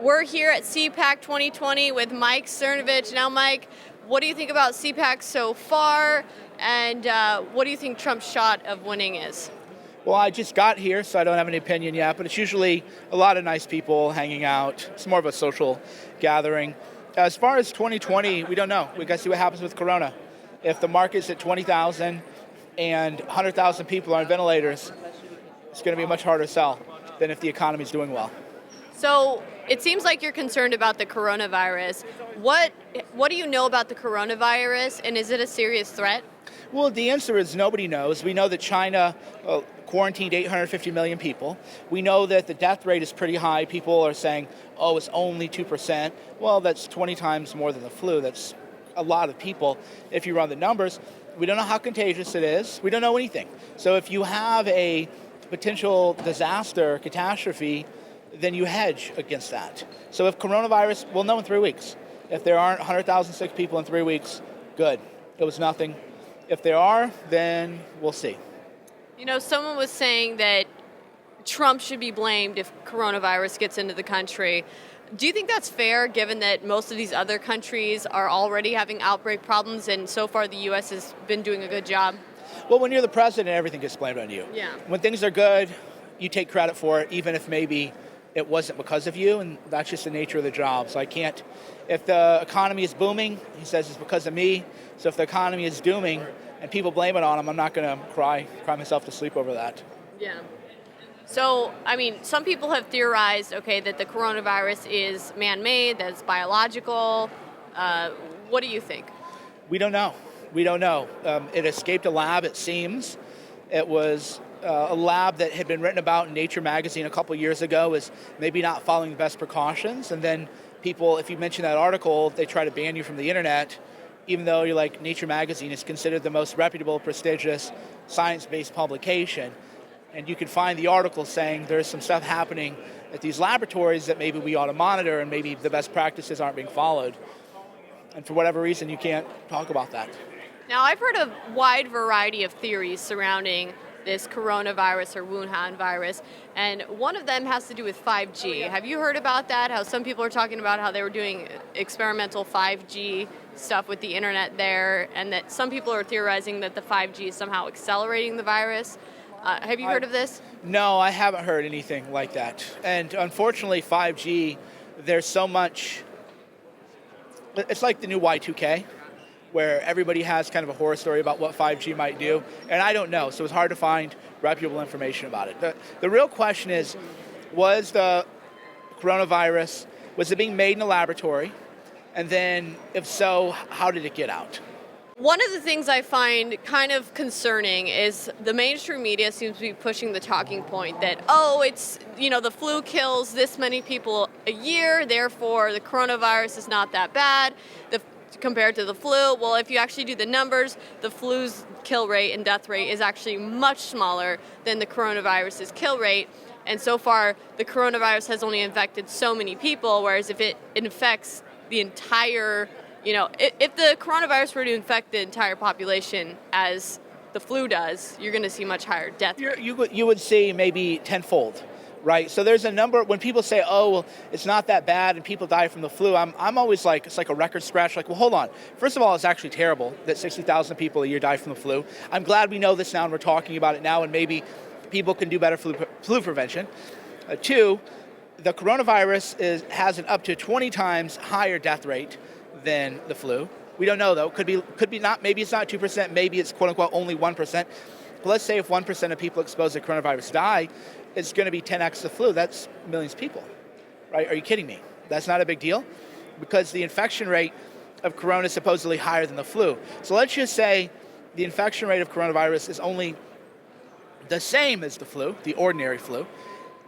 We're here at CPAC 2020 with Mike Cernovich. Now, Mike, what do you think about CPAC so far, and what do you think Trump's shot of winning is? Well, I just got here, so I don't have any opinion yet, but it's usually a lot of nice people hanging out. It's more of a social gathering. As far as 2020, we don't know. We got to see what happens with Corona. If the market's at 20,000 and 100,000 people are on ventilators, it's going to be a much harder sell than if the economy's doing well. So it seems like you're concerned about the coronavirus. What do you know about the coronavirus, and is it a serious threat? Well, the answer is nobody knows. We know that China quarantined 850 million people. We know that the death rate is pretty high. People are saying, oh, it's only 2%. Well, that's 20 times more than the flu. That's a lot of people if you run the numbers. We don't know how contagious it is. We don't know anything. So if you have a potential disaster, catastrophe, then you hedge against that. So if coronavirus, we'll know in 3 weeks. If there aren't 100,000 sick people in 3 weeks, good. It was nothing. If there are, then we'll see. You know, someone was saying that Trump should be blamed if coronavirus gets into the country. Do you think that's fair, given that most of these other countries are already having outbreak problems, and so far the U.S. has been doing a good job? Well, when you're the president, everything gets blamed on you. Yeah. When things are good, you take credit for it, even if maybe it wasn't because of you, and that's just the nature of the job. So I can't, if the economy is booming, he says it's because of me. So if the economy is dooming and people blame it on him, I'm not going to cry myself to sleep over that. Yeah. So, I mean, some people have theorized, okay, that the coronavirus is man-made, that it's biological. What do you think? We don't know. We don't know. It escaped a lab, it seems. It was a lab that had been written about in Nature magazine a couple years ago as maybe not following the best precautions. And then people, if you mention that article, they try to ban you from the internet, even though you're like, Nature magazine is considered the most reputable, prestigious, science-based publication. And you can find the article saying there's some stuff happening at these laboratories that maybe we ought to monitor, and maybe the best practices aren't being followed. And for whatever reason, you can't talk about that. Now, I've heard a wide variety of theories surrounding this coronavirus or Wuhan virus, and one of them has to do with 5G. Have you heard about that? How some people are talking about how they were doing experimental 5G stuff with the internet there, and that some people are theorizing that the 5G is somehow accelerating the virus. Have you heard of this? No, I haven't heard anything like that. And unfortunately, 5G, there's so much, it's like the new Y2K, where everybody has kind of a horror story about what 5G might do, and I don't know, so it's hard to find reputable information about it. The real question is, was the coronavirus, was it being made in a laboratory? And then, if so, how did it get out? One of the things I find kind of concerning is the mainstream media seems to be pushing the talking point that, oh, it's, you know, the flu kills this many people a year, therefore the coronavirus is not that bad compared to the flu. Well, if you actually do the numbers, the flu's kill rate and death rate is actually much smaller than the coronavirus's kill rate. And so far, the coronavirus has only infected so many people, whereas if it infects the entire, you know, if the coronavirus were to infect the entire population as the flu does, you're going to see much higher death rate. You would see maybe tenfold, right? So there's a number, when people say, oh, well, it's not that bad and people die from the flu, I'm always like, it's like a record scratch, like, well, hold on. First of all, it's actually terrible that 60,000 people a year die from the flu. I'm glad we know this now and we're talking about it now, and maybe people can do better flu prevention. Two, the coronavirus has an up to 20 times higher death rate than the flu. We don't know though. Could be not. Maybe it's not 2%. Maybe it's quote unquote only 1%. But let's say if 1% of people exposed to coronavirus die, it's going to be 10x the flu. That's millions of people, right? Are you kidding me? That's not a big deal, because the infection rate of corona is supposedly higher than the flu. So let's just say the infection rate of coronavirus is only the same as the flu, the ordinary flu,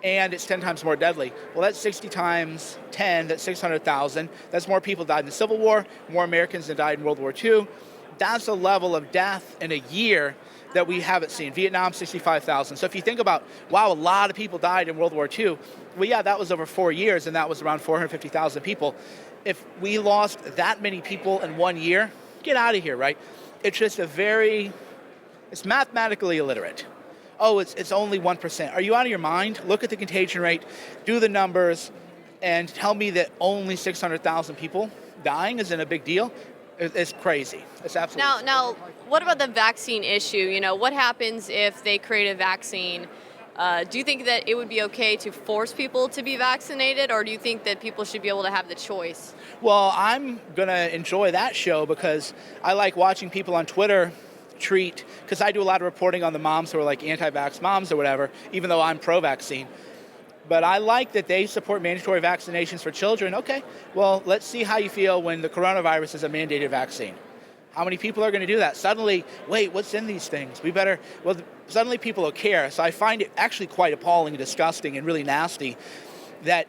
and it's 10 times more deadly. Well, that's 60 times 10, that's 600,000. That's more people died in the Civil War, more Americans than died in World War II. That's a level of death in a year that we haven't seen. Vietnam, 65,000. So if you think about, wow, a lot of people died in World War II, well, yeah, that was over 4 years, and that was around 450,000 people. If we lost that many people in 1 year, get out of here, right? It's just it's mathematically illiterate. Oh, it's only 1%. Are you out of your mind? Look at the contagion rate, do the numbers. and tell me that only 600,000 people dying isn't a big deal, it's crazy. It's absolutely Now, what about the vaccine issue? You know, what happens if they create a vaccine? Do you think that it would be okay to force people to be vaccinated, or do you think that people should be able to have the choice? Well, I'm going to enjoy that show because I like watching people on Twitter because I do a lot of reporting on the moms who are like anti-vax moms or whatever, even though I'm pro-vaccine. But I like that they support mandatory vaccinations for children. Okay, well, let's see how you feel when the coronavirus is a mandated vaccine. How many people are going to do that? Suddenly, wait, what's in these things? Suddenly people will care. So I find it actually quite appalling and disgusting and really nasty that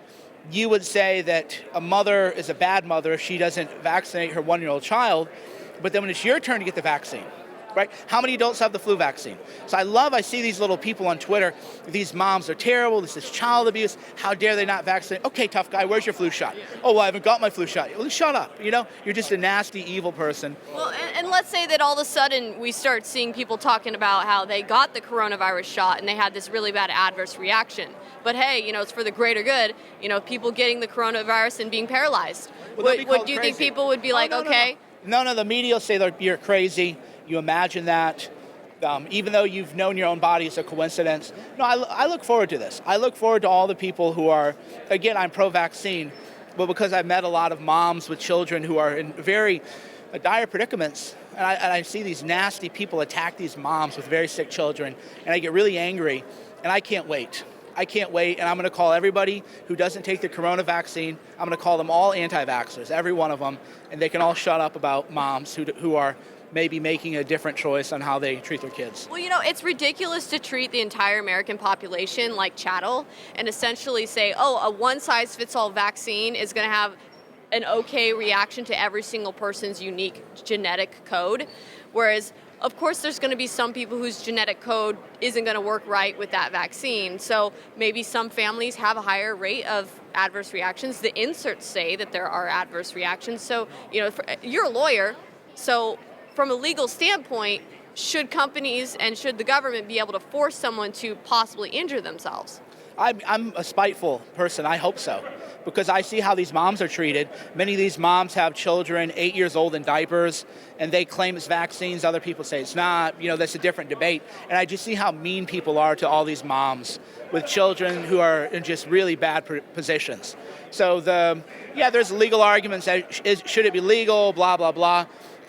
you would say that a mother is a bad mother if she doesn't vaccinate her 1-year-old child, but then when it's your turn to get the vaccine, right? How many adults have the flu vaccine? So I see these little people on Twitter, these moms are terrible, this is child abuse, how dare they not vaccinate? Okay, tough guy, where's your flu shot? Oh, well, I haven't got my flu shot. Well, shut up, you're just a nasty, evil person. Well, and let's say that all of a sudden we start seeing people talking about how they got the coronavirus shot and they had this really bad adverse reaction. But hey, it's for the greater good, people getting the coronavirus and being paralyzed. Well, do you think people would be like, okay? No, the media will say that you're crazy. You imagine that, even though you've known your own body is a coincidence. No, I look forward to this. I look forward to all the people who are, again, I'm pro-vaccine, but because I've met a lot of moms with children who are in very dire predicaments, and I see these nasty people attack these moms with very sick children, and I get really angry, and I can't wait. And I'm going to call everybody who doesn't take the corona vaccine, I'm going to call them all anti-vaxxers, every one of them, and they can all shut up about moms who are maybe making a different choice on how they treat their kids. Well, it's ridiculous to treat the entire American population like chattel and essentially say, oh, a one-size-fits-all vaccine is going to have an okay reaction to every single person's unique genetic code, whereas of course, there's going to be some people whose genetic code isn't going to work right with that vaccine. So maybe some families have a higher rate of adverse reactions. The inserts say that there are adverse reactions. So, you're a lawyer. So from a legal standpoint, should companies and should the government be able to force someone to possibly injure themselves? I'm a spiteful person. I hope so, because I see how these moms are treated. Many of these moms have children 8 years old in diapers, and they claim it's vaccines. Other people say it's not. That's a different debate. And I just see how mean people are to all these moms with children who are in just really bad positions. So there's legal arguments. Should it be legal? Blah, blah, blah.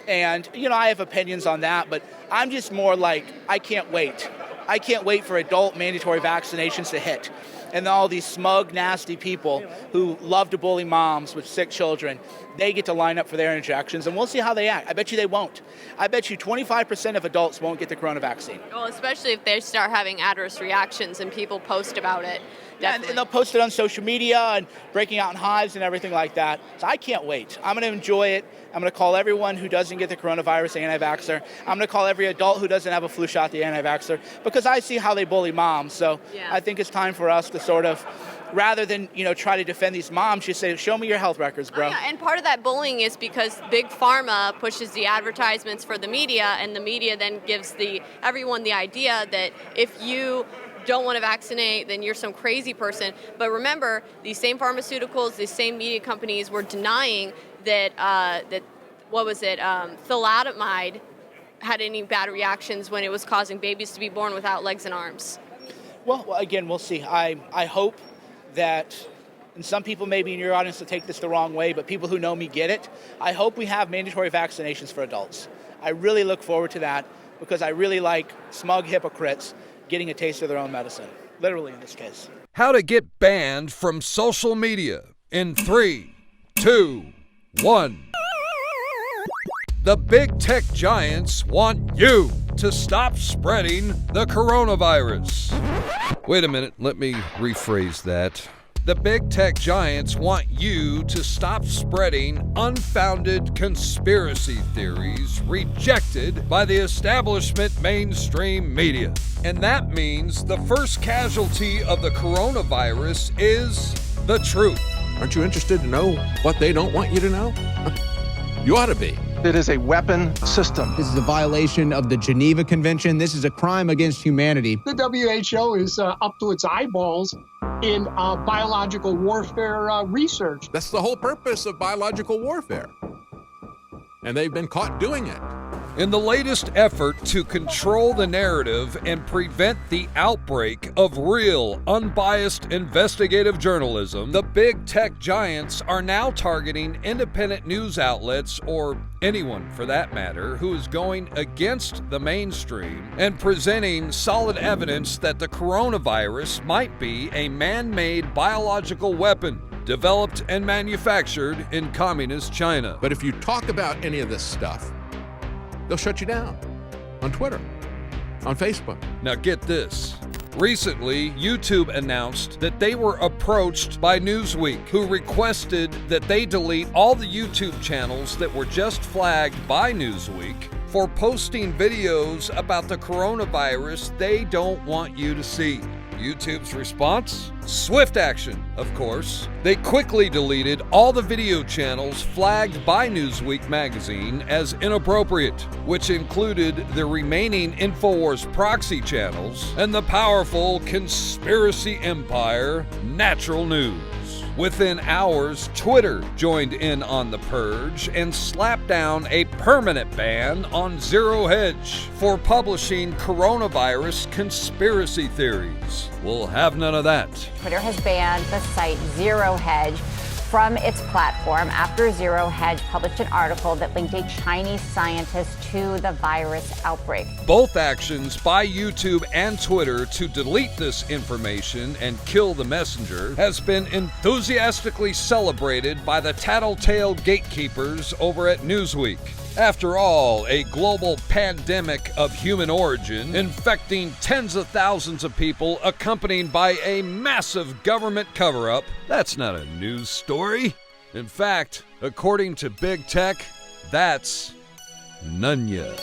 And, I have opinions on that, but I'm just more like, I can't wait. I can't wait for adult mandatory vaccinations to hit. And all these smug, nasty people who love to bully moms with sick children, they get to line up for their injections, and we'll see how they act. I bet you they won't. I bet you 25% of adults won't get the corona vaccine. Well, especially if they start having adverse reactions and people post about it. Yeah, and they'll post it on social media and breaking out in hives and everything like that. So I can't wait. I'm going to enjoy it. I'm going to call everyone who doesn't get the coronavirus anti-vaxxer. I'm going to call every adult who doesn't have a flu shot the anti-vaxxer, because I see how they bully moms. So yeah. I think it's time for us to sort of, rather than try to defend these moms, just say, show me your health records, bro. Oh, yeah. And part of that bullying is because Big Pharma pushes the advertisements for the media, and the media then gives everyone the idea that if you don't want to vaccinate, then you're some crazy person. But remember, these same pharmaceuticals, these same media companies were denying that thalidomide had any bad reactions when it was causing babies to be born without legs and arms. Well, again, we'll see. I hope that, and some people maybe in your audience will take this the wrong way, but people who know me get it. I hope we have mandatory vaccinations for adults. I really look forward to that, because I really like smug hypocrites getting a taste of their own medicine, literally in this case. How to get banned from social media in 3, 2, 1. The big tech giants want you to stop spreading the coronavirus. Wait a minute, let me rephrase that. The big tech giants want you to stop spreading unfounded conspiracy theories rejected by the establishment mainstream media. And that means the first casualty of the coronavirus is the truth. Aren't you interested to know what they don't want you to know? You ought to be. It is a weapon system. This is a violation of the Geneva Convention. This is a crime against humanity. The WHO is up to its eyeballs in biological warfare research. That's the whole purpose of biological warfare. And they've been caught doing it. In the latest effort to control the narrative and prevent the outbreak of real, unbiased investigative journalism, the big tech giants are now targeting independent news outlets, or anyone for that matter, who is going against the mainstream and presenting solid evidence that the coronavirus might be a man-made biological weapon developed and manufactured in communist China. But if you talk about any of this stuff, they'll shut you down on Twitter, on Facebook. Now get this. Recently, YouTube announced that they were approached by Newsweek, who requested that they delete all the YouTube channels that were just flagged by Newsweek for posting videos about the coronavirus they don't want you to see. YouTube's response? Swift action, of course. They quickly deleted all the video channels flagged by Newsweek magazine as inappropriate, which included the remaining InfoWars proxy channels and the powerful conspiracy empire Natural News. Within hours, Twitter joined in on the purge and slapped down a permanent ban on Zero Hedge for publishing coronavirus conspiracy theories. We'll have none of that. Twitter has banned the site Zero Hedge from its platform after Zero Hedge published an article that linked a Chinese scientist to the virus outbreak. Both actions by YouTube and Twitter to delete this information and kill the messenger has been enthusiastically celebrated by the tattletale gatekeepers over at Newsweek. After all, a global pandemic of human origin, infecting tens of thousands of people, accompanied by a massive government cover-up, that's not a news story. In fact, according to Big Tech, that's Nunya.